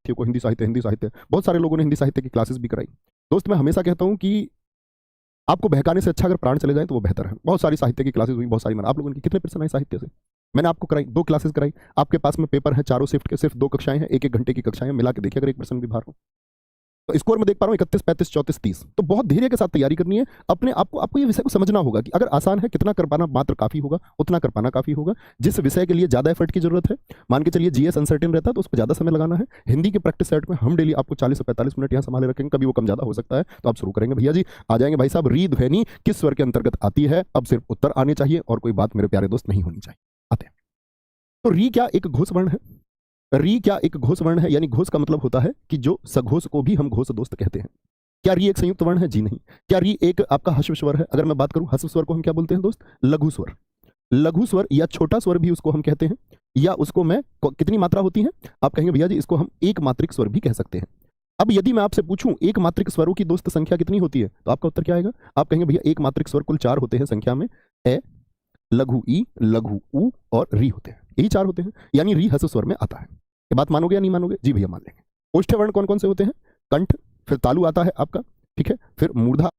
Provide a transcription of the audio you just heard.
विद्यार्थियों को हिंदी साहित्य बहुत सारे लोगों ने हिंदी साहित्य की क्लासेस भी कराई। दोस्त मैं हमेशा कहता हूँ कि आपको बहकाने से अच्छा अगर प्राण चले जाए तो वो बेहतर है। बहुत सारी साहित्य की क्लासेस हुई, बहुत सारी आप लोगों की कितने पर्सन आए साहित्य से? मैंने आपको कराई, 2 क्लासेस कराई। आपके पास में पेपर है चारों शिफ्ट के, सिर्फ 2 कक्षाएं हैं, 1-1 घंटे की कक्षाएं, मिला के देखिए अगर 1% भी बाहर हो तो स्कोर में देख पा रहा हूँ 31, 35, 34, 30। तो बहुत धैर्य के साथ तैयारी करनी है। अपने आपको ये विषय को समझना होगा कि अगर आसान है कितना कर पाना मात्र काफी होगा, उतना कर पाना काफी होगा। जिस विषय के लिए ज्यादा एफर्ट की जरूरत है, मान के चलिए जीएस अनसर्टेन रहता है तो उस पर ज्यादा समय लगाना है। हिंदी के प्रैक्टिस सेट में हम डेली आपको 40 से 45 मिनट यहाँ संभाले रखेंगे, कभी वो कम ज्यादा हो सकता है। तो आप शुरू करेंगे भैया जी, आ जाएंगे भाई साहब। री ध्वनि किस स्वर के अंतर्गत आती है? अब सिर्फ उत्तर आने चाहिए और कोई बात मेरे प्यारे दोस्त नहीं होनी चाहिए। आते हैं तो री क्या एक घोष वर्ण है? री क्या एक घोष वर्ण है? यानी घोष का मतलब होता है कि जो सघोष को भी हम घोष दोस्त कहते हैं। क्या री एक संयुक्त वर्ण है? जी नहीं। क्या री एक आपका हस्व स्वर है? अगर मैं बात करूं हस्व स्वर को हम क्या बोलते हैं दोस्त? लघु स्वर। लघु स्वर या छोटा स्वर भी उसको हम कहते हैं, या उसको मैं कितनी मात्रा होती है आप कहेंगे भैया जी इसको हम एक मात्रिक स्वर भी कह सकते हैं। अब यदि मैं आपसे पूछूं एक मात्रिक स्वरों की दोस्त संख्या कितनी होती है तो आपका उत्तर क्या आएगा? आप कहेंगे भैया एक मात्रिक स्वर कुल 4 होते हैं संख्या में, ए, लघु ई, लघु उ और री होते हैं। यही 4 होते हैं, यानी री हस्व स्वर में आता है। ये बात मानोगे या नहीं मानोगे? जी भैया मान लेंगे। ओष्ठ्य वर्ण कौन कौन से होते हैं? कंठ, फिर तालु आता है आपका, ठीक है, फिर मूर्धा